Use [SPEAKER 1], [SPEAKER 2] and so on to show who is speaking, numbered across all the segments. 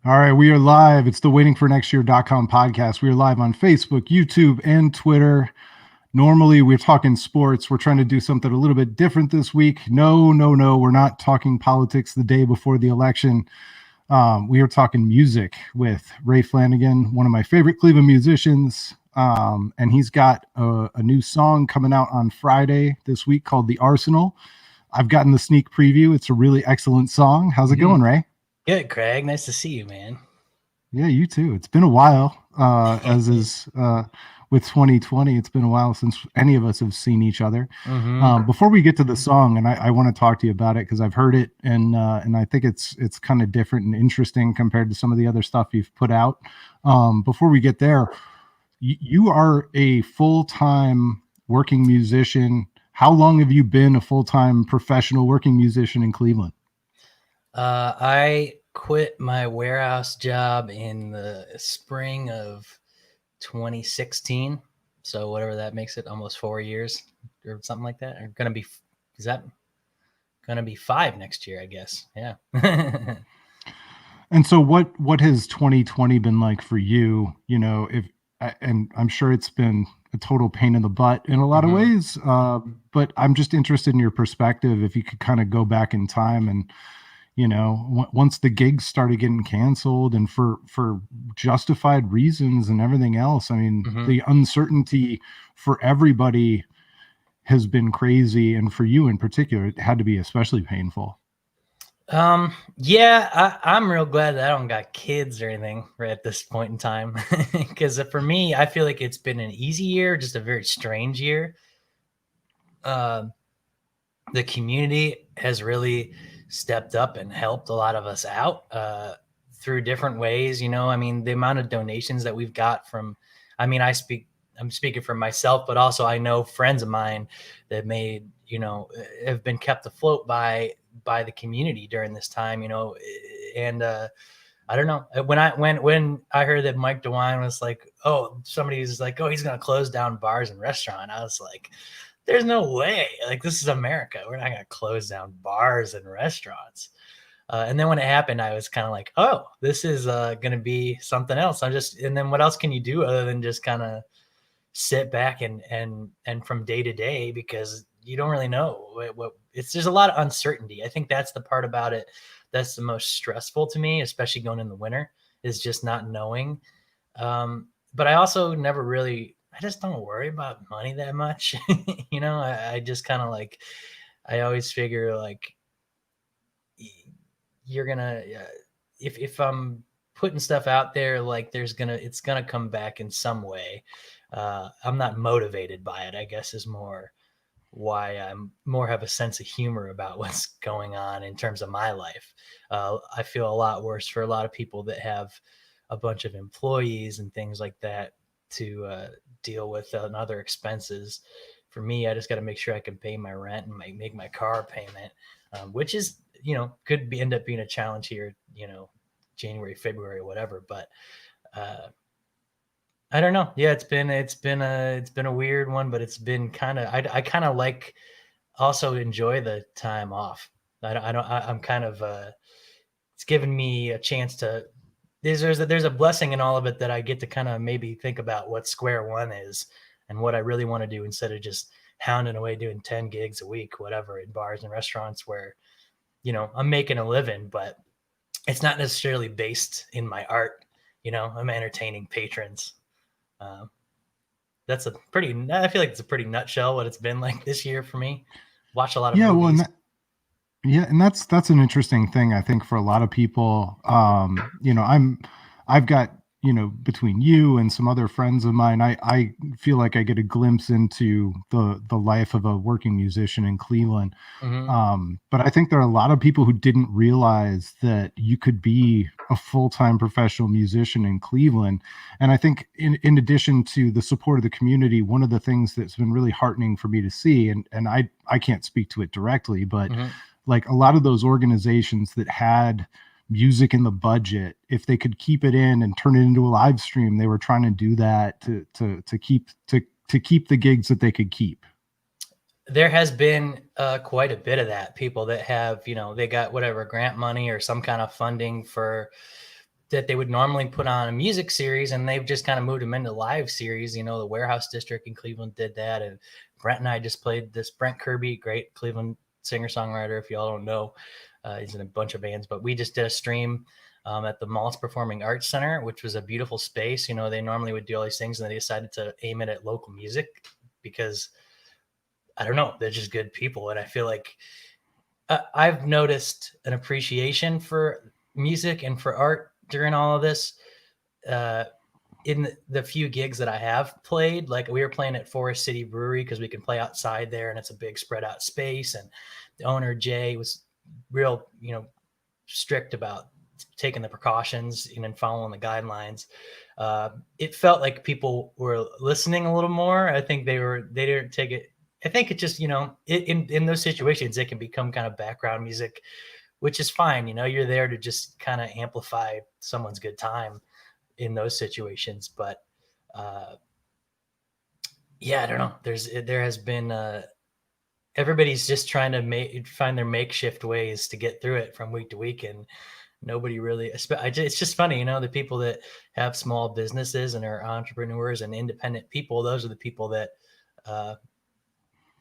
[SPEAKER 1] All right, we are live. It's the waitingfornextyear.com podcast. We are live on Facebook, YouTube, and Twitter. Normally, we're talking sports. We're trying to do something a little bit different this week. No. We're not talking politics the day before the election. We are talking music with Ray Flanagan, one of my favorite Cleveland musicians. And he's got a new song coming out on Friday this week called The Arsenal. I've gotten the sneak preview. It's a really excellent song. How's it going, Ray?
[SPEAKER 2] Good, Craig. Nice to see you, man.
[SPEAKER 1] Yeah, you too. It's been a while, as is with 2020. It's been a while since any of us have seen each other. Before we get to the song, and I want to talk to you about it because I've heard it, and I think it's kind of different and interesting compared to some of the other stuff you've put out. Before we get there, you are a full-time working musician. How long have you been a full-time professional working musician in Cleveland?
[SPEAKER 2] I quit my warehouse job in the spring of 2016. So whatever that makes it, almost 4 years or something like that. Is that gonna be 5 next year? I guess. Yeah.
[SPEAKER 1] And so what has 2020 been like for you? You know, if and I'm sure it's been a total pain in the butt in a lot of ways. But I'm just interested in your perspective. If you could kind of go back in time and, once the gigs started getting canceled and for justified reasons and everything else, I mean, the uncertainty for everybody has been crazy, and for you in particular, it had to be especially painful.
[SPEAKER 2] Yeah, I'm real glad that I don't got kids or anything right at this point in time. Because for me, I feel like it's been an easy year, just a very strange year. The community has really stepped up and helped a lot of us out through different ways. I mean, the amount of donations that we've got from, I mean, I'm speaking for myself, but also I know friends of mine that have been kept afloat by the community during this time, and I don't know, when I heard that Mike DeWine was like, oh, somebody's like, oh, he's going to close down bars and restaurant. I was like, there's no way. Like, this is America. We're not going to close down bars and restaurants. And then when it happened, I was kind of like, oh, this is going to be something else. And then what else can you do other than just kind of sit back and from day to day, because you don't really know there's a lot of uncertainty. I think that's the part about it that's the most stressful to me, especially going in the winter, is just not knowing. But I also never really, I just don't worry about money that much. I just kind of like, I always figure like you're gonna, if I'm putting stuff out there, like it's gonna come back in some way. I'm not motivated by it, I guess, is more why I'm more have a sense of humor about what's going on in terms of my life. I feel a lot worse for a lot of people that have a bunch of employees and things like that to deal with and other expenses. For me, I just got to make sure I can pay my rent and make my car payment, which is, could end up being a challenge here, January, February, whatever. But I don't know. Yeah, it's been a weird one, but it's been I kind of like also enjoy the time off. I'm kind of it's given me a chance to there's a blessing in all of it, that I get to kind of maybe think about what square one is and what I really want to do, instead of just hounding away doing 10 gigs a week, whatever, in bars and restaurants where, I'm making a living, but it's not necessarily based in my art. I'm entertaining patrons. Um, I feel like it's a pretty nutshell what it's been like this year for me. Watch a lot of
[SPEAKER 1] Yeah, well,
[SPEAKER 2] movies.
[SPEAKER 1] and that's an interesting thing, I think, for a lot of people. I've got, between you and some other friends of mine, I feel like I get a glimpse into the life of a working musician in Cleveland.
[SPEAKER 2] Mm-hmm.
[SPEAKER 1] But I think there are a lot of people who didn't realize that you could be a full-time professional musician in Cleveland. And I think in addition to the support of the community, one of the things that's been really heartening for me to see, and I can't speak to it directly, but
[SPEAKER 2] Mm-hmm.
[SPEAKER 1] like a lot of those organizations that had music in the budget, if they could keep it in and turn it into a live stream, they were trying to do that to keep the gigs that they could keep.
[SPEAKER 2] There has been quite a bit of that. People that have, they got whatever grant money or some kind of funding for that they would normally put on a music series, and they've just kind of moved them into live series. You know, the Warehouse District in Cleveland did that, and Brent and I just played this. Brent Kirby, great Cleveland singer-songwriter, if y'all don't know, he's in a bunch of bands, but we just did a stream at the Maltz Performing Arts Center, which was a beautiful space. You know, they normally would do all these things, and they decided to aim it at local music because, I don't know, they're just good people. And I feel like I've noticed an appreciation for music and for art during all of this. In the few gigs that I have played, like we were playing at Forest City Brewery because we can play outside there and it's a big spread out space. And the owner, Jay, was real, you know, strict about taking the precautions and following the guidelines. It felt like people were listening a little more. I think they didn't take it. I think it just, you know, in those situations, it can become kind of background music, which is fine. You know, you're there to just kind of amplify someone's good time in those situations. But yeah, I don't know. There has been everybody's just trying to find their makeshift ways to get through it from week to week, and nobody really. It's just funny, you know, the people that have small businesses and are entrepreneurs and independent people. Those are the people that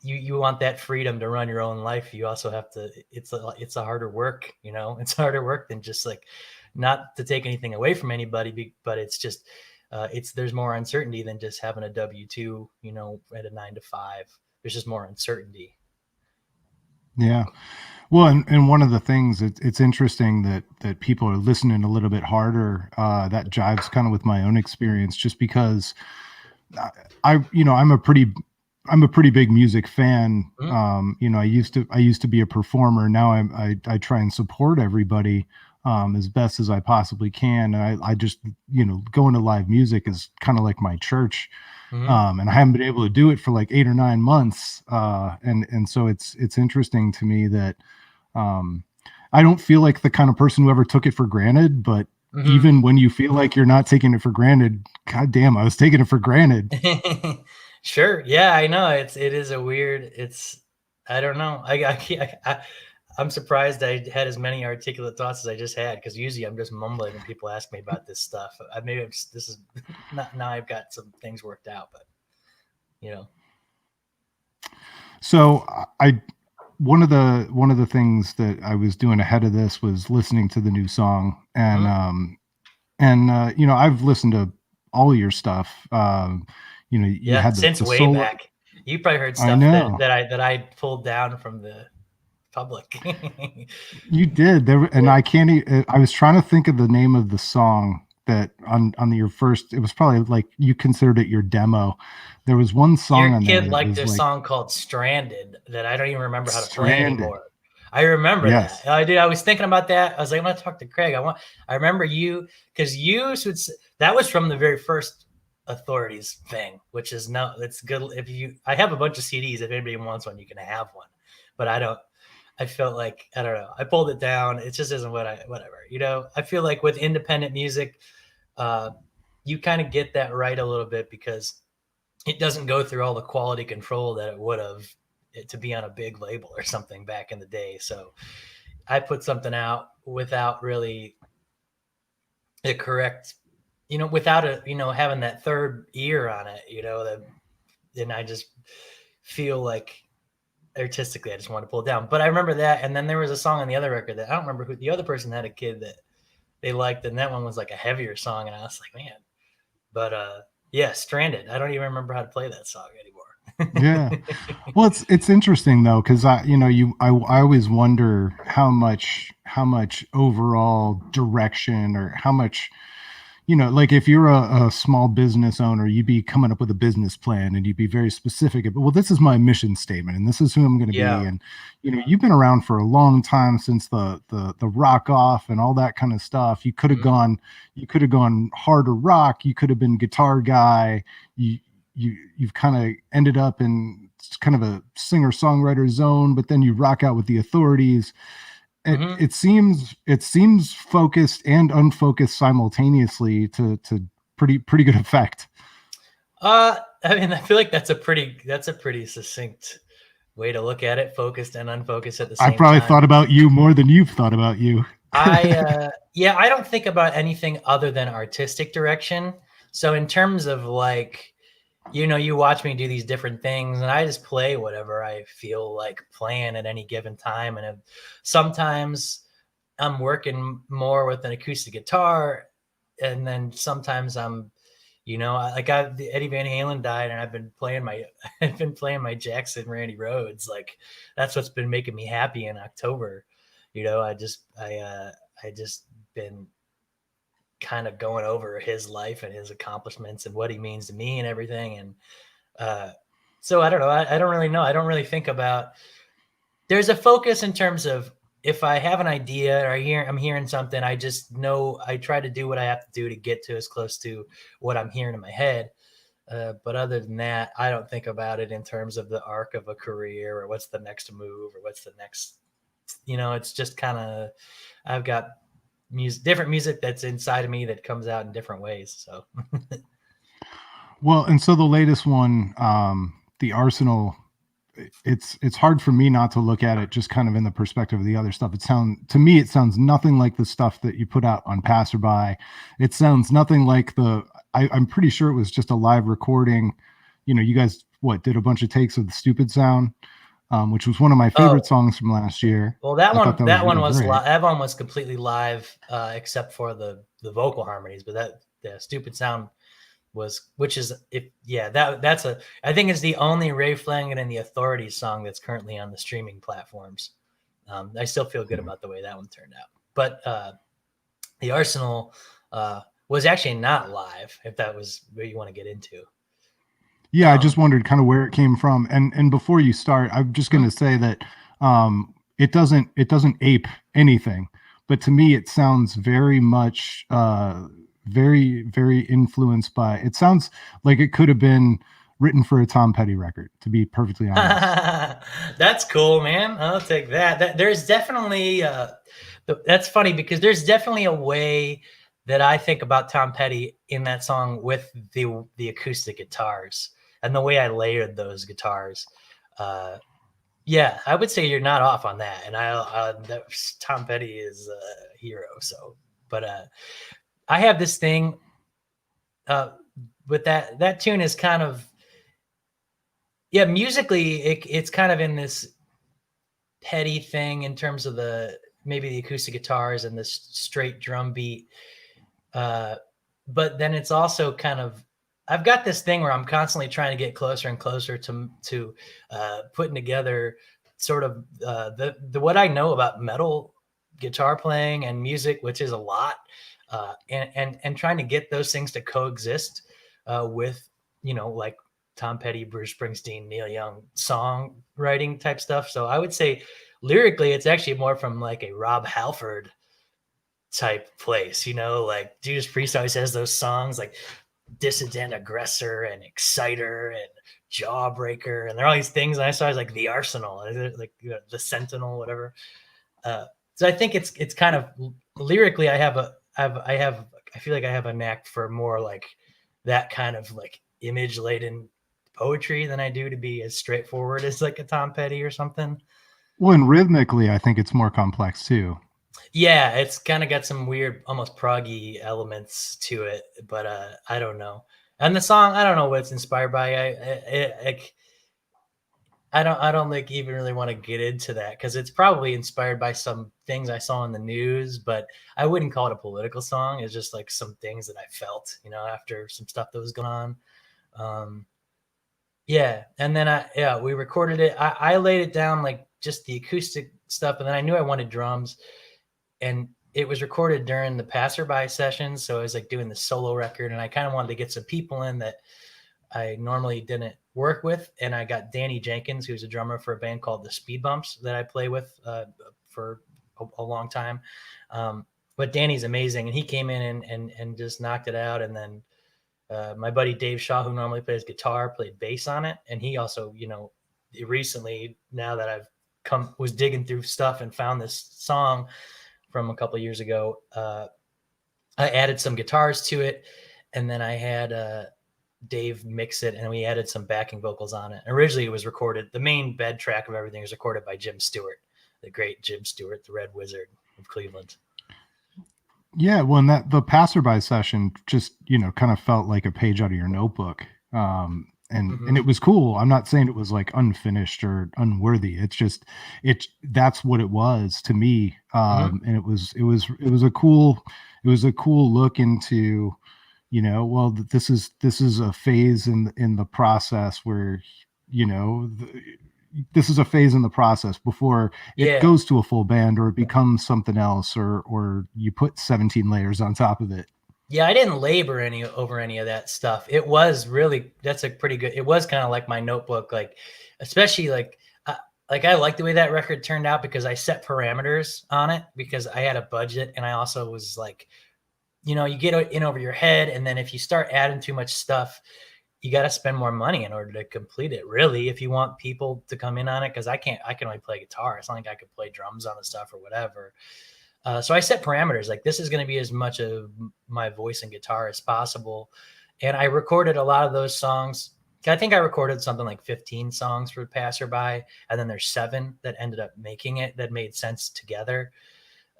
[SPEAKER 2] you want that freedom to run your own life. You also have to. It's a harder work, you know. It's harder work than just like, not to take anything away from anybody, but it's just there's more uncertainty than just having a W-2, you know, at a 9 to 5. There's just more uncertainty.
[SPEAKER 1] Yeah. Well, and one of the things, it's interesting that people are listening a little bit harder. That jives kind of with my own experience, just because I'm a pretty big music fan.
[SPEAKER 2] Mm-hmm.
[SPEAKER 1] You know, I used to be a performer. Now I try and support everybody as best as I possibly can. And I just, you know, going to live music is kind of like my church.
[SPEAKER 2] Mm-hmm.
[SPEAKER 1] And I haven't been able to do it for like 8 or 9 months. And so it's interesting to me that I don't feel like the kind of person who ever took it for granted, but
[SPEAKER 2] Mm-hmm.
[SPEAKER 1] even when you feel like you're not taking it for granted, God damn, I was taking it for granted.
[SPEAKER 2] Sure. Yeah, I know. It is a weird, I don't know. I'm surprised I had as many articulate thoughts as I just had, because usually I'm just mumbling when people ask me about this stuff. This is not, now I've got some things worked out, but you know.
[SPEAKER 1] So one of the things that I was doing ahead of this was listening to the new song, and you know, I've listened to all of your stuff. You know, you
[SPEAKER 2] Yeah,
[SPEAKER 1] had
[SPEAKER 2] since
[SPEAKER 1] the
[SPEAKER 2] way
[SPEAKER 1] solo.
[SPEAKER 2] back. You probably heard
[SPEAKER 1] I
[SPEAKER 2] stuff
[SPEAKER 1] know
[SPEAKER 2] that I pulled down from the public.
[SPEAKER 1] you did there, and I can't. I was trying to think of the name of the song that on your first. It was probably like you considered it your demo. There was one song
[SPEAKER 2] Your
[SPEAKER 1] on there
[SPEAKER 2] kid
[SPEAKER 1] that
[SPEAKER 2] liked
[SPEAKER 1] was
[SPEAKER 2] a
[SPEAKER 1] like
[SPEAKER 2] song called Stranded that I don't even remember how to play
[SPEAKER 1] Stranded.
[SPEAKER 2] anymore. I remember that.
[SPEAKER 1] Yes,
[SPEAKER 2] I did. I was thinking about that. I was like, I'm gonna talk to Craig. I remember because that was from the very first Authorities thing, which is no, it's good. I have a bunch of CDs. If anybody wants one, you can have one. But I don't. I felt like, I don't know. I pulled it down. It just isn't whatever. You know, I feel like with independent music, you kind of get that right a little bit because it doesn't go through all the quality control that it would have to be on a big label or something back in the day. So I put something out without really the correct, you know, without having that third ear on it, you know, and I just feel like artistically I just want to pull it down. But I remember that. And then there was a song on the other record that I don't remember who the other person had a kid that they liked. And that one was like a heavier song. And I was like, man, but yeah, Stranded. I don't even remember how to play that song
[SPEAKER 1] yeah.
[SPEAKER 2] anymore.
[SPEAKER 1] Well, it's interesting though, because I always wonder how much overall direction, or how much, you know, like if you're a small business owner, you'd be coming up with a business plan and you'd be very specific about, well, this is my mission statement and this is who I'm going to be.
[SPEAKER 2] Yeah.
[SPEAKER 1] And, you know, you've been around for a long time, since the rock off and all that kind of stuff.
[SPEAKER 2] Mm-hmm.
[SPEAKER 1] You could have gone harder rock. You could have been guitar guy. You've kind of ended up in kind of a singer songwriter zone, but then you rock out with the Authorities.
[SPEAKER 2] Mm-hmm.
[SPEAKER 1] It seems focused and unfocused simultaneously to pretty good effect.
[SPEAKER 2] I mean, I feel like that's a pretty succinct way to look at it, focused and unfocused at the
[SPEAKER 1] I
[SPEAKER 2] same
[SPEAKER 1] probably
[SPEAKER 2] time.
[SPEAKER 1] thought about you more than you've thought about you.
[SPEAKER 2] Yeah, I don't think about anything other than artistic direction. So in terms of like, you watch me do these different things and I just play whatever I feel like playing at any given time. And if, sometimes I'm working more with an acoustic guitar, and then sometimes I'm, Eddie Van Halen died, and I've been playing my I've been playing my Jackson Randy Rhodes. Like that's what's been making me happy in October. I just been kind of going over his life and his accomplishments and what he means to me and everything. And uh, so I don't know. I don't really know. I don't really think about. There's a focus in terms of if I have an idea or I'm hearing something, I just know I try to do what I have to do to get to as close to what I'm hearing in my head. But other than that, I don't think about it in terms of the arc of a career or what's the next move or what's the next. It's just kind of I've got different music that's inside of me that comes out in different ways. So
[SPEAKER 1] Well, and so the latest one, the Arsenal, it's hard for me not to look at it just kind of in the perspective of the other stuff. It sounds nothing like the stuff that you put out on Passerby. It sounds nothing like I'm pretty sure it was just a live recording. You guys did a bunch of takes of the Stupid Sound, which was one of my favorite songs from last year.
[SPEAKER 2] Well,
[SPEAKER 1] I thought that was really great.
[SPEAKER 2] that one was completely live, except for the vocal harmonies. But the Stupid Sound was, which is that's I think it's the only Ray Flanagan and the Authorities song that's currently on the streaming platforms. I still feel good about the way that one turned out. But the Arsenal was actually not live, if that was what you want to get into.
[SPEAKER 1] Yeah, I just wondered kind of where it came from. And before you start, I'm just going to say that it doesn't ape anything, but to me it sounds very much very very influenced by. It sounds like it could have been written for a Tom Petty record, to be perfectly honest.
[SPEAKER 2] That's cool, man. I'll take that. There's definitely that's funny because there's definitely a way that I think about Tom Petty in that song with the acoustic guitars and the way I layered those guitars. Yeah, I would say you're not off on that. And Tom Petty is a hero. So, but I have this thing with that tune is kind of, yeah, musically it's kind of in this Petty thing in terms of maybe the acoustic guitars and the straight drum beat. But then it's also kind of, I've got this thing where I'm constantly trying to get closer and closer to putting together sort of the what I know about metal guitar playing and music, which is a lot, and trying to get those things to coexist with like Tom Petty, Bruce Springsteen, Neil Young songwriting type stuff. So I would say lyrically, it's actually more from like a Rob Halford type place, like Judas Priest always has those songs like Dissident Aggressor and Exciter and Jawbreaker, and there are all these things. And I saw like the Arsenal, like the Sentinel, whatever. So I think it's kind of lyrically, I feel like I have a knack for more like that kind of like image laden poetry than I do to be as straightforward as like a Tom Petty or something.
[SPEAKER 1] Well, and rhythmically, I think it's more complex too.
[SPEAKER 2] Yeah, it's kind of got some weird, almost proggy elements to it, but I don't know. And the song, I don't know what it's inspired by. I don't like even really want to get into that because it's probably inspired by some things I saw in the news, but I wouldn't call it a political song. It's just like some things that I felt, after some stuff that was going on. Yeah, and then we recorded it. I laid it down like just the acoustic stuff, and then I knew I wanted drums, and it was recorded during the Passerby sessions, so I was like doing the solo record, and I kind of wanted to get some people in that I normally didn't work with, and I got Danny Jenkins, who's a drummer for a band called the Speed Bumps that I play with for a long time. But Danny's amazing, and he came in and just knocked it out, and then my buddy Dave Shaw, who normally plays guitar, played bass on it. And he also, recently, now that I've was digging through stuff and found this song from a couple of years ago, I added some guitars to it. And then I had Dave mix it, and we added some backing vocals on it. Originally, it was recorded, the main bed track of everything was recorded by Jim Stewart, the great Jim Stewart, the Red Wizard of Cleveland.
[SPEAKER 1] Yeah, well, and that the passerby session just, kind of felt like a page out of your notebook. And
[SPEAKER 2] Hmm.
[SPEAKER 1] it was cool. I'm not saying it was like unfinished or unworthy. It's just that's what it was to me.
[SPEAKER 2] Hmm.
[SPEAKER 1] And it was a cool look into, well, this is a phase in the process where, you know, the, this is a phase in the process before it
[SPEAKER 2] Yeah.
[SPEAKER 1] goes to a full band or it becomes something else, or you put 17 layers on top of it.
[SPEAKER 2] Yeah, I didn't labor any over any of that stuff. It was really that's a pretty good. It was kind of like my notebook, like especially like I like the way that record turned out because I set parameters on it because I had a budget and I also was like, you get in over your head, and then if you start adding too much stuff, you got to spend more money in order to complete it. Really, if you want people to come in on it, because I can only play guitar. It's not like I could play drums on the stuff or whatever. So I set parameters like this is going to be as much of my voice and guitar as possible. And I recorded a lot of those songs. I think I recorded something like 15 songs for Passerby, and then there's 7 that ended up making it that made sense together.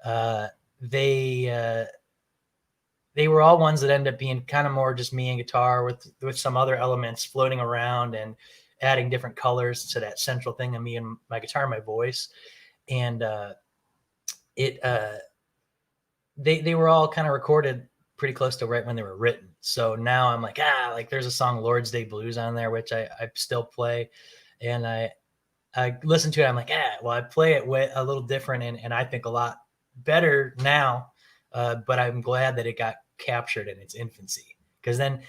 [SPEAKER 2] Uh, they they were all ones that ended up being kind of more just me and guitar with some other elements floating around and adding different colors to that central thing of me and my guitar and my voice. And it they were all kind of recorded pretty close to right when they were written. So now I'm like there's a song Lord's Day Blues on there, which I still play. And I listen to it. I'm like, well, I play it a little different and I think a lot better now. But I'm glad that it got captured in its infancy because then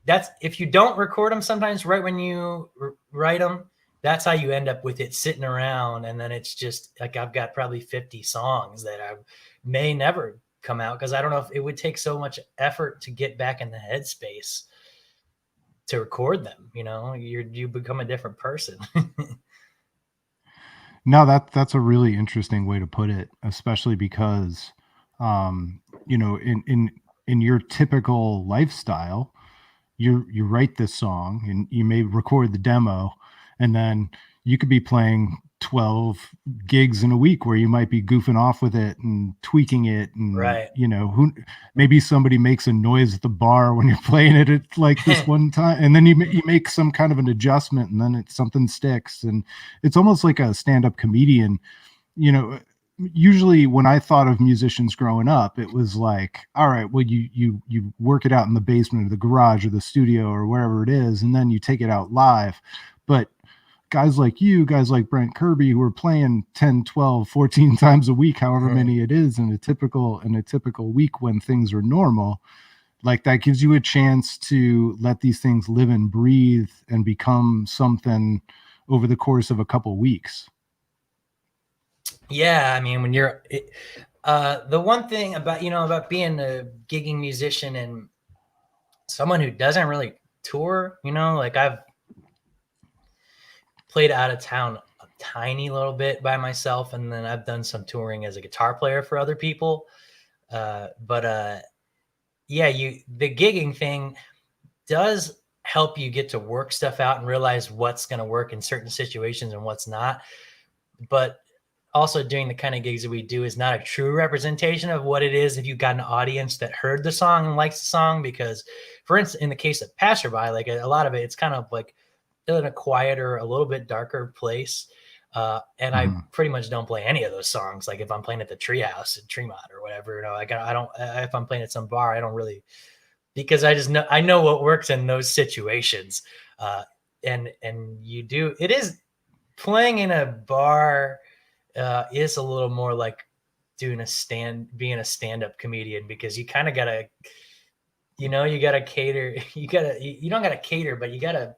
[SPEAKER 2] that's if you don't record them sometimes right when you write them, that's how you end up with it sitting around. And then it's just like I've got probably 50 songs that I may never come out because I don't know if it would take so much effort to get back in the headspace to record them. You become a different person.
[SPEAKER 1] No, that's a really interesting way to put it, especially because, in your typical lifestyle, you write this song and you may record the demo, and then you could be playing 12 gigs in a week where you might be goofing off with it and tweaking it, and
[SPEAKER 2] Right.
[SPEAKER 1] who maybe somebody makes a noise at the bar when you're playing it at like this one time, and then you make some kind of an adjustment, and then something sticks. And it's almost like a stand-up comedian. you know Usually when I thought of musicians growing up, it was like, all right, well, you work it out in the basement or the garage or the studio or wherever it is, and then you take it out live. But guys like Brent Kirby, who are playing 10, 12, 14 times a week, however
[SPEAKER 2] Mhm.
[SPEAKER 1] many it is in a typical week when things are normal, like that gives you a chance to let these things live and breathe and become something over the course of a couple weeks.
[SPEAKER 2] Yeah, I mean, the one thing about about being a gigging musician and someone who doesn't really tour, like I've played out of town a tiny little bit by myself, and then I've done some touring as a guitar player for other people. But yeah, the gigging thing does help you get to work stuff out and realize what's going to work in certain situations and what's not. But also doing the kind of gigs that we do is not a true representation of what it is if you got an audience that heard the song and likes the song. Because for instance, in the case of Passerby, like a lot of it, it's kind of like in a quieter, a little bit darker place. And I
[SPEAKER 1] Mhm.
[SPEAKER 2] pretty much don't play any of those songs. Like if I'm playing at the Treehouse in Tremont or whatever, like I don't. If I'm playing at some bar, I don't really because I know what works in those situations. Uh, and you do it is playing in a bar is a little more like being a stand-up comedian because you kind of gotta you gotta cater you don't gotta cater but you gotta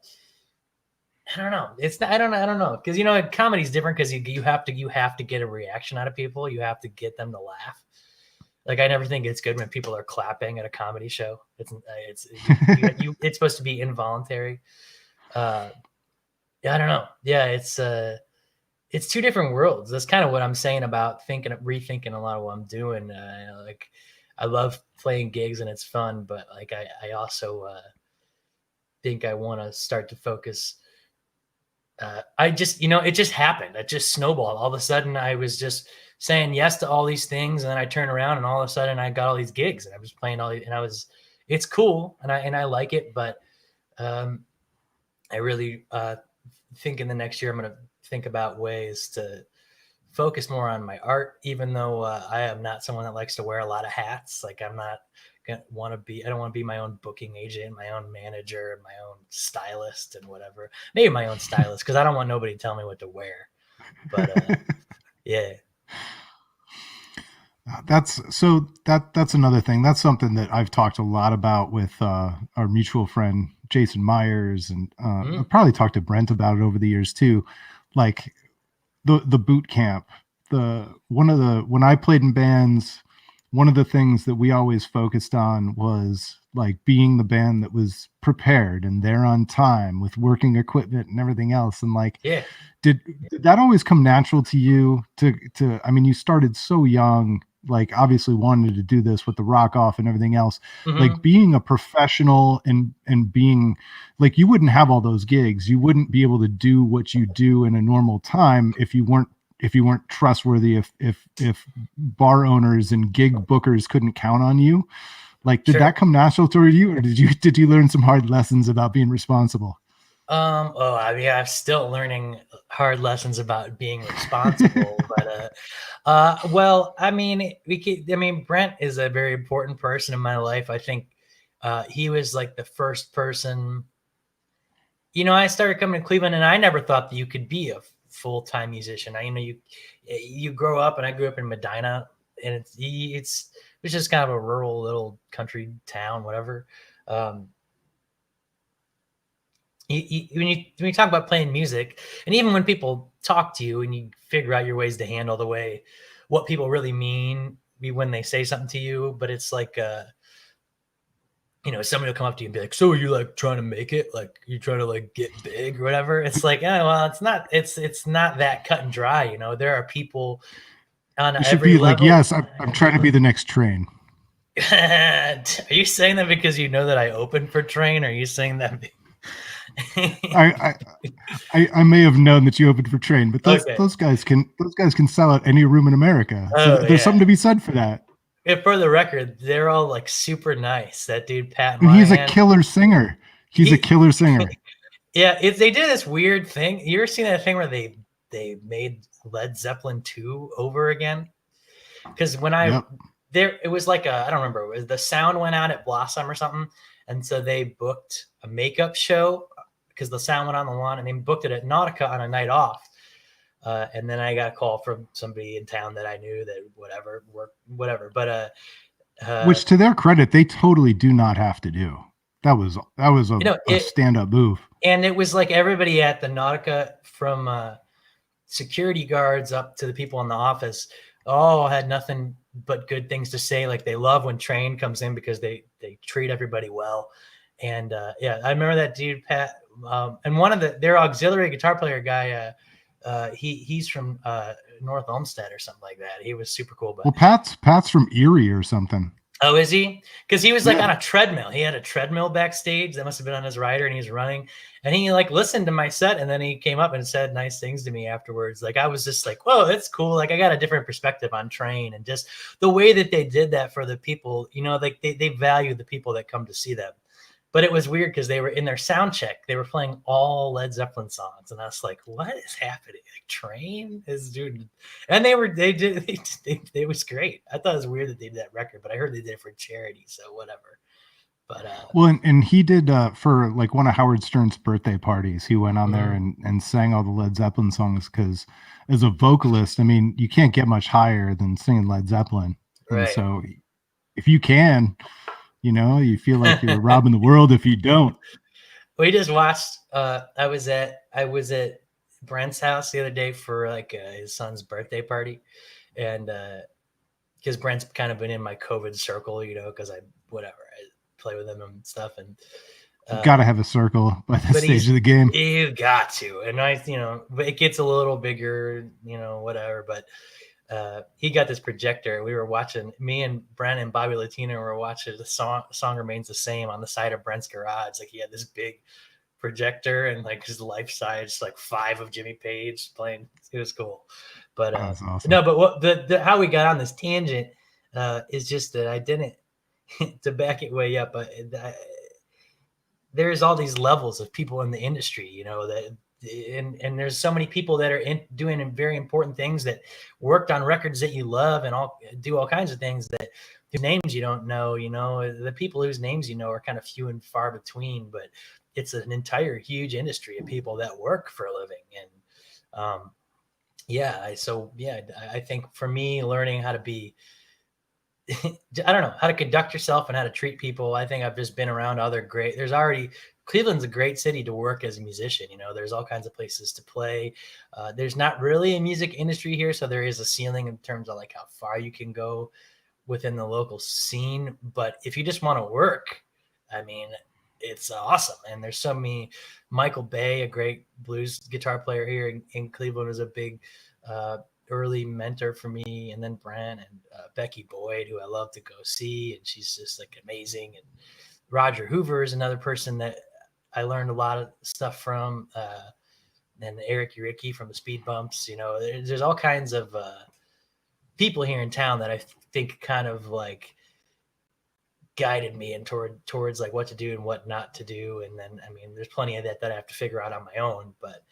[SPEAKER 2] I don't know. It's not, I don't know because comedy's different because you have to get a reaction out of people. You have to get them to laugh. Like I never think it's good when people are clapping at a comedy show. It's it's supposed to be involuntary. Uh, yeah, I don't know. Yeah, it's two different worlds. That's kind of what I'm saying about rethinking a lot of what I'm doing. Like I love playing gigs and it's fun, but like I also think I want to start to focus I just, it just happened. It just snowballed. All of a sudden, I was just saying yes to all these things, and then I turn around and all of a sudden I got all these gigs, and I'm just playing all these, and it's cool, and I like it, but um, I really think in the next year I'm going to think about ways to focus more on my art, even though I am not someone that likes to wear a lot of hats. Like I'm not gonna want to be. I don't want to be my own booking agent, my own manager, my own stylist, and whatever. Maybe my own stylist because I don't want nobody to tell me what to wear. But yeah.
[SPEAKER 1] That's another thing. That's something that I've talked a lot about with our mutual friend Jason Myers, and I've probably talked to Brent about it over the years too. Like the boot camp, when I played in bands, one of the things that we always focused on was like being the band that was prepared and there on time with working equipment and everything else. And like,
[SPEAKER 2] Yeah.
[SPEAKER 1] did that always come natural to you to I mean, you started so young, like obviously wanted to do this with the rock off and everything else, like being a professional and being like, you wouldn't have all those gigs, you wouldn't be able to do what you do in a normal time if you weren't trustworthy, if bar owners and gig bookers couldn't count on you. Like, did
[SPEAKER 2] Sure.
[SPEAKER 1] that come natural toward you, or did you learn some hard lessons about being responsible?
[SPEAKER 2] Oh, I mean, I'm still learning hard lessons about being responsible, but well, I mean, Brent is a very important person in my life. I think he was like the first person. I started coming to Cleveland, and I never thought that you could be a full-time musician. You grow up, and I grew up in Medina, and it's just kind of a rural little country town, whatever. Um, when you talk about playing music, and even when people talk to you and you figure out your ways to handle the way what people really mean when they say something to you, but it's like somebody will come up to you and be like, so are you like trying to make it, like you trying to like get big or whatever. It's like, yeah, well, it's not that cut and dry. There are people on
[SPEAKER 1] It should
[SPEAKER 2] every
[SPEAKER 1] be like,
[SPEAKER 2] level.
[SPEAKER 1] yes, I'm trying to be the next Train.
[SPEAKER 2] Are you saying that because you know that I opened for Train, or are you saying that
[SPEAKER 1] I, I may have known that you opened for Train, but those
[SPEAKER 2] okay.
[SPEAKER 1] those guys can sell out any room in America. So
[SPEAKER 2] Oh
[SPEAKER 1] there's
[SPEAKER 2] yeah.
[SPEAKER 1] something to be said for that.
[SPEAKER 2] And for the record, they're all like super nice. That dude Pat
[SPEAKER 1] And he's a
[SPEAKER 2] Monahan,
[SPEAKER 1] killer singer. He's a
[SPEAKER 2] he
[SPEAKER 1] killer singer.
[SPEAKER 2] yeah, they did this weird thing. You ever seen that thing where they made Led Zeppelin 2 over again? Because when
[SPEAKER 1] Yep.
[SPEAKER 2] it was like I don't remember, it was the sound went out at Blossom or something, and so they booked a makeup show because the sound went on the lawn, and they booked it at Nautica on a night off. And then I got a call from somebody in town that I knew that whatever. But
[SPEAKER 1] Which, to their credit, they totally do not have to do. That was a
[SPEAKER 2] it
[SPEAKER 1] stand-up move.
[SPEAKER 2] and it was like everybody at the Nautica, from security guards up to the people in the office, all had nothing but good things to say. Like they love when Train comes in because they treat everybody well. And yeah, I remember that dude Pat, and one of their auxiliary guitar player guy. He's from North Olmsted or something like that. He was super cool. But
[SPEAKER 1] Well, Pat's from Erie or something.
[SPEAKER 2] oh, is he? Because he was like
[SPEAKER 1] Yeah.
[SPEAKER 2] on a treadmill. He had a treadmill backstage that must have been on his rider, and he's running. And he like listened to my set, and then he came up and said nice things to me afterwards. Like I was just like, whoa, that's cool. Like I got a different perspective on Train, and just the way that they did that for the people. Like they value the people that come to see them. But it was weird because they were in their sound check. They were playing all Led Zeppelin songs, and I was like, "What is happening?" Like Train is doing, and it was great. I thought it was weird that they did that record, but I heard they did it for charity, so whatever. But
[SPEAKER 1] Well, and he did for like one of Howard Stern's birthday parties. He went on there
[SPEAKER 2] mm,
[SPEAKER 1] and sang all the Led Zeppelin songs because, as a vocalist, I mean, you can't get much higher than singing Led Zeppelin. And
[SPEAKER 2] right.
[SPEAKER 1] so, if you can, you feel like you're robbing the world if you don't.
[SPEAKER 2] We just watched. I was at Brent's house the other day for like his son's birthday party, and because Brent's kind of been in my COVID circle, because I play with him and stuff, and
[SPEAKER 1] You've got to have a circle by this
[SPEAKER 2] but
[SPEAKER 1] stage of the game.
[SPEAKER 2] you got to, and but it gets a little bigger, whatever. But he got this projector. We were watching, me and Brent and Bobby Latino were watching the song Remains the Same on the side of Brent's garage. Like he had this big projector and like his life size, like 5 of Jimmy Page playing. It was cool. But
[SPEAKER 1] Oh, that's awesome.
[SPEAKER 2] no, but what the how we got on this tangent is just that I didn't to back it way up. There's all these levels of people in the industry, you know, that and there's so many people that are doing very important things that worked on records that you love and all do all kinds of things that whose names you don't know. You know, the people whose names you know are kind of few and far between, but it's an entire huge industry of people that work for a living. And I think for me, learning how to be I don't know how to conduct yourself and how to treat people. I think I've just been around other great. There's already Cleveland's a great city to work as a musician. You know, there's all kinds of places to play. There's not really a music industry here, so there is a ceiling in terms of like how far you can go within the local scene. But if you just want to work, I mean, it's awesome. And there's so many. Michael Bay, a great blues guitar player here in Cleveland, is a big early mentor for me, and then Brent and Becky Boyd, who I love to go see, and she's just like amazing. And Roger Hoover is another person that I learned a lot of stuff from, and Eric Uricki from the Speed Bumps. You know, there's all kinds of people here in town that I think kind of like guided me and towards like what to do and what not to do. And then, I mean, there's plenty of that I have to figure out on my own, but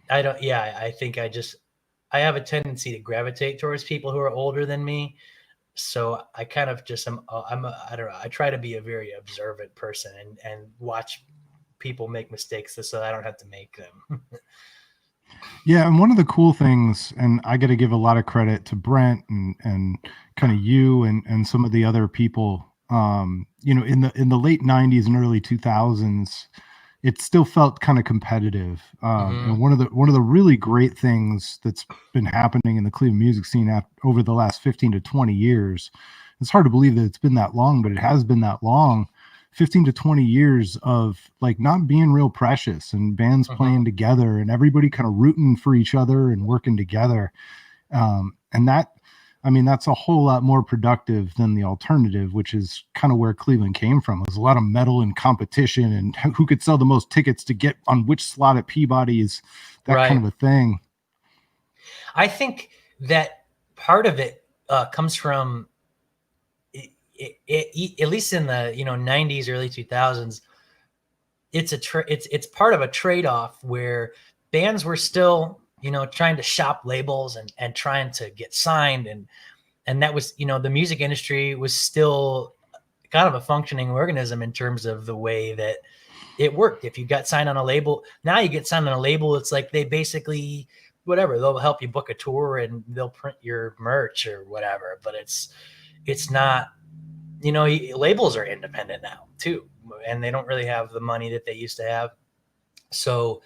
[SPEAKER 2] I don't, yeah, I think I have a tendency to gravitate towards people who are older than me. So I kind of just I don't know. I try to be a very observant person and watch people make mistakes so I don't have to make them.
[SPEAKER 1] Yeah, and one of the cool things, and I got to give a lot of credit to Brent and kind of you and some of the other people. You know, in the late '90s and early 2000s, it still felt kind of competitive. And
[SPEAKER 2] Mm-hmm.
[SPEAKER 1] one of the really great things that's been happening in the Cleveland music scene over the last 15 to 20 years. It's hard to believe that it's been that long, but it has been that long. 15 to 20 years of like not being real precious and bands
[SPEAKER 2] Mm-hmm.
[SPEAKER 1] playing together and everybody kind of rooting for each other and working together. And that, I mean, that's a whole lot more productive than the alternative, which is kind of where Cleveland came from. There's a lot of metal and competition and who could sell the most tickets to get on which slot at Peabody's, that kind
[SPEAKER 2] Right.
[SPEAKER 1] of a thing.
[SPEAKER 2] I think that part of it comes from at least in the 90s, early 2000s. It's part of a trade off where bands were still trying to shop labels and trying to get signed, and that was the music industry was still kind of a functioning organism in terms of the way that it worked. If you got signed on a label, now you get signed on a label, it's like they basically whatever, they'll help you book a tour and they'll print your merch or whatever, but it's not, labels are independent now too, and they don't really have the money that they used to have. So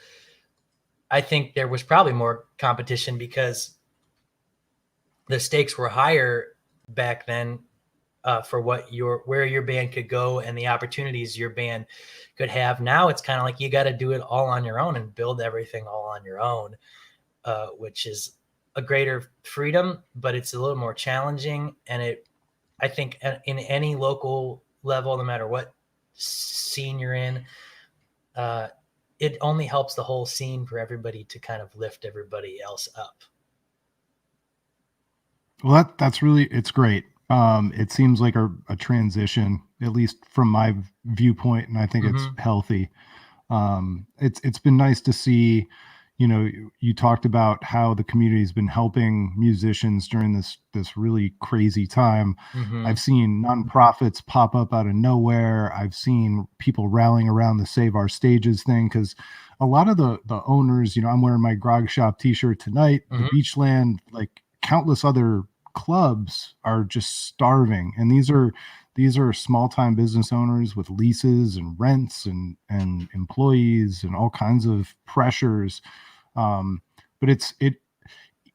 [SPEAKER 2] I think there was probably more competition because the stakes were higher back then, for where your band could go and the opportunities your band could have. Now it's kind of like you got to do it all on your own and build everything all on your own, which is a greater freedom, but it's a little more challenging. And I think in any local level, no matter what scene you're in, uh, it only helps the whole scene for everybody to kind of lift everybody else up.
[SPEAKER 1] Well, that's really, it's great. It seems like a transition, at least from my viewpoint, and I think it's
[SPEAKER 2] Mm-hmm.
[SPEAKER 1] healthy. It's been nice to see, you talked about how the community's been helping musicians during this really crazy time.
[SPEAKER 2] Mm-hmm.
[SPEAKER 1] I've seen nonprofits pop up out of nowhere. I've seen people rallying around the Save Our Stages thing because a lot of the owners, I'm wearing my Grog Shop T-shirt tonight. The
[SPEAKER 2] Mm-hmm.
[SPEAKER 1] Beachland, like countless other clubs, are just starving, and these are small time business owners with leases and rents and employees and all kinds of pressures. um, but it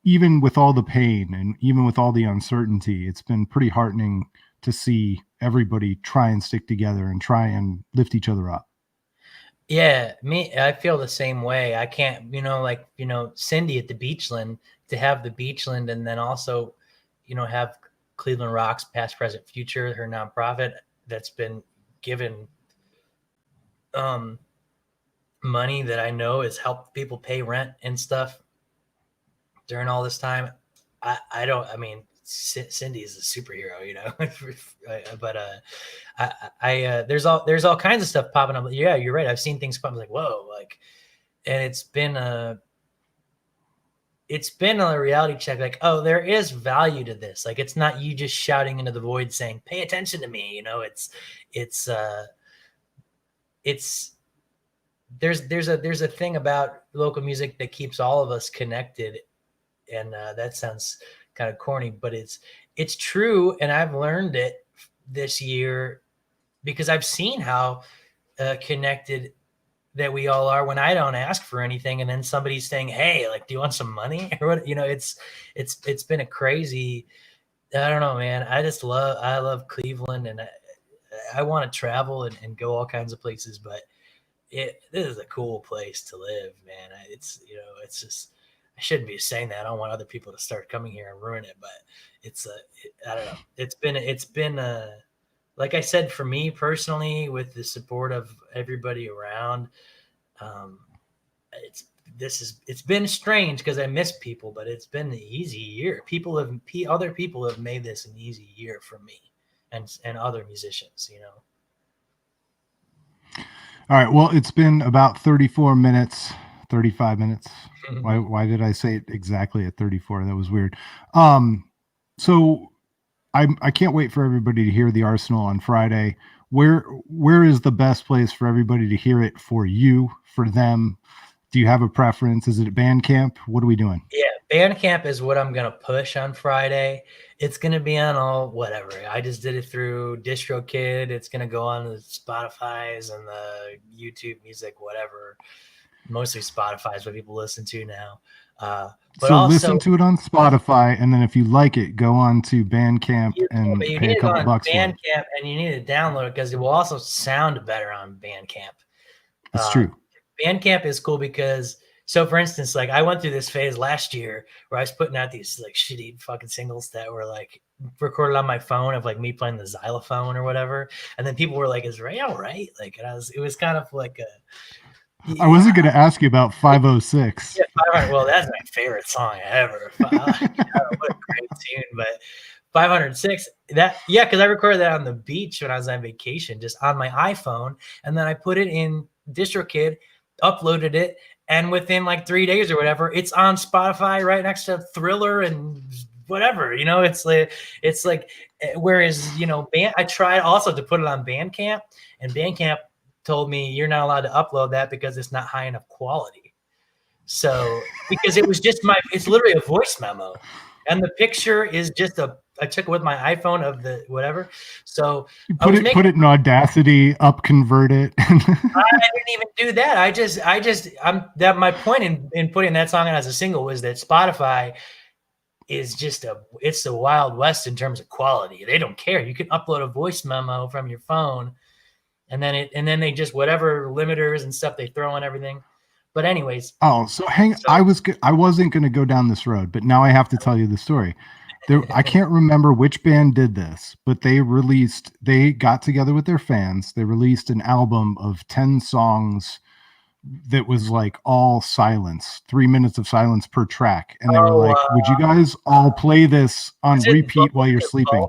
[SPEAKER 1] even with all the pain and even with all the uncertainty, it's been pretty heartening to see everybody try and stick together and try and lift each other up.
[SPEAKER 2] Yeah, I feel the same way. I can't, like, Cindy at the Beachland, to have the Beachland and then also, have Cleveland Rocks, past, present, future, her nonprofit that's been given um, money that I know has helped people pay rent and stuff. during all this time. I don't. I mean, Cindy is a superhero, you know. But there's all kinds of stuff popping up. Yeah, you're right. I've seen things pop. Like, whoa, like, and it's been a reality check. Like, oh, there is value to this. Like, it's not you just shouting into the void saying, "Pay attention to me." You know, it's there's a thing about local music that keeps all of us connected, and that sounds kind of corny, but it's true, and I've learned it this year because I've seen how connected that we all are when I don't ask for anything, and then somebody's saying, "Hey, like, do you want some money?" or what? You know, it's been a crazy. I don't know, man. I love Cleveland, and I want to travel and go all kinds of places, but this is a cool place to live, man. It's, you know, it's just, I shouldn't be saying that. I don't want other people to start coming here and ruin it, but I don't know. It's been like I said, for me personally, with the support of everybody around, um, it's been strange because I miss people, but it's been an easy year. Other people have made this an easy year for me and other musicians, you know.
[SPEAKER 1] All right. Well, it's been about 34 minutes, 35 minutes. Why did I say it exactly at 34? That was weird. So I can't wait for everybody to hear the Arsenal on Friday. Where is the best place for everybody to hear it for you, for them? Do you have a preference? Is it Bandcamp? What are we doing?
[SPEAKER 2] Yeah, Bandcamp is what I'm gonna push on Friday. It's gonna be on all whatever. I just did it through DistroKid. It's gonna go on the Spotify's and the YouTube Music, whatever. Mostly Spotify is what people listen to now. But
[SPEAKER 1] so
[SPEAKER 2] also,
[SPEAKER 1] listen to it on Spotify, and then if you like it, go on to Bandcamp and
[SPEAKER 2] but you
[SPEAKER 1] pay
[SPEAKER 2] need
[SPEAKER 1] a
[SPEAKER 2] to go
[SPEAKER 1] couple
[SPEAKER 2] on
[SPEAKER 1] bucks for it.
[SPEAKER 2] Bandcamp and you need to download it because it will also sound better on Bandcamp.
[SPEAKER 1] It's true.
[SPEAKER 2] Bandcamp is cool because, so for instance, like I went through this phase last year where I was putting out these like shitty fucking singles that were like recorded on my phone of like me playing the xylophone or whatever, and then people were like, "Is Ray all right?" Like, and it was kind of like a.
[SPEAKER 1] I wasn't going to ask you about 506.
[SPEAKER 2] Yeah, 500. Well, that's my favorite song ever. What a great tune! But 506. Because I recorded that on the beach when I was on vacation, just on my iPhone, and then I put it in DistroKid, uploaded it, and within like 3 days or whatever, it's on Spotify right next to Thriller and whatever. You know, it's like whereas, you know, I tried also to put it on Bandcamp, and Bandcamp told me you're not allowed to upload that because it's not high enough quality. So because it was just it's literally a voice memo, and the picture is just I took it with my iPhone of the whatever. So
[SPEAKER 1] you put it in Audacity, convert it.
[SPEAKER 2] I didn't even do that. My point in putting that song out as a single was that Spotify is it's the Wild West in terms of quality. They don't care. You can upload a voice memo from your phone, and then they just whatever limiters and stuff they throw on everything. But anyways.
[SPEAKER 1] Oh, so I wasn't going to go down this road, but now I have to tell you the story. I can't remember which band did this, but they got together with their fans. They released an album of 10 songs that was like all silence, 3 minutes of silence per track. And they were like, would you guys all play this on repeat while you're sleeping?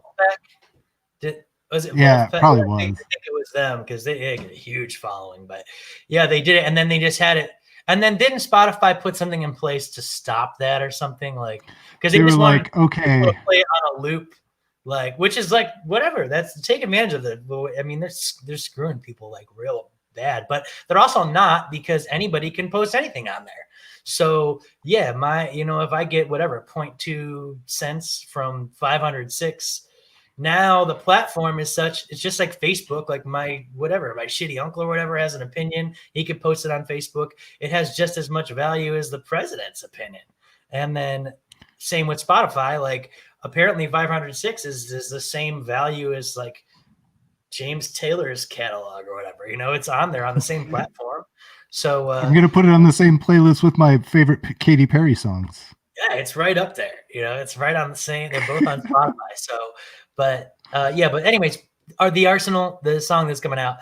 [SPEAKER 2] Was it?
[SPEAKER 1] Yeah, it probably was.
[SPEAKER 2] I think it was them because they get a huge following. But yeah, they did it, and then they just had it. And then didn't Spotify put something in place to stop that or something, like because they
[SPEAKER 1] were
[SPEAKER 2] just
[SPEAKER 1] like, okay,
[SPEAKER 2] to play it on a loop, like, which is like whatever. That's take advantage of it. I mean, they're screwing people like real bad, but they're also not, because anybody can post anything on there. So yeah, if I get whatever 0.2 cents from 506. Now the platform is such, it's just like Facebook, like my shitty uncle or whatever has an opinion. He could post it on Facebook. It has just as much value as the president's opinion. And then same with Spotify. Like apparently 506 is the same value as like James Taylor's catalog or whatever. You know, it's on there on the same platform. So
[SPEAKER 1] I'm going to put it on the same playlist with my favorite Katy Perry songs.
[SPEAKER 2] Yeah, it's right up there. You know, it's right on the same. They're both on Spotify. So. But anyways, the Arsenal, the song that's coming out,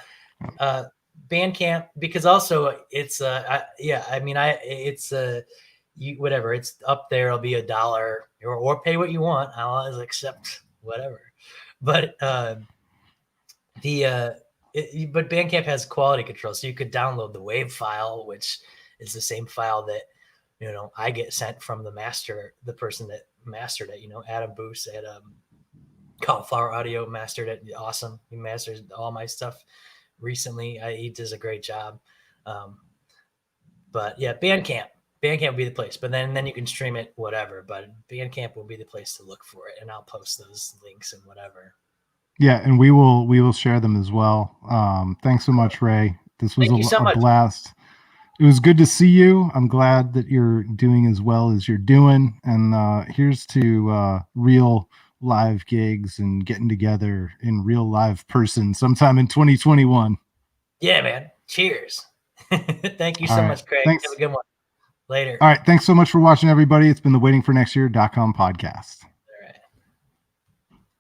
[SPEAKER 2] Bandcamp, because also it's whatever, it's up there. It'll be $1 or pay what you want. I'll always accept whatever. But but Bandcamp has quality control, so you could download the WAV file, which is the same file that I get sent from the person that mastered it. Adam Boos at Cauliflower Audio mastered it. Awesome. He masters all my stuff recently. He does a great job. But yeah, Bandcamp will be the place. But then you can stream it, whatever. But Bandcamp will be the place to look for it, and I'll post those links and whatever.
[SPEAKER 1] Yeah, and we will share them as well. Thanks so much, Ray. This was a blast. It was good to see you. I'm glad that you're doing as well as you're doing. And here's to real live gigs and getting together in real live person sometime in 2021.
[SPEAKER 2] Yeah, man. Cheers. Thank you so much, Craig.
[SPEAKER 1] Thanks.
[SPEAKER 2] Have a good one. Later.
[SPEAKER 1] All right. Thanks so much for watching, everybody. It's been the waitingfornextyear.com podcast.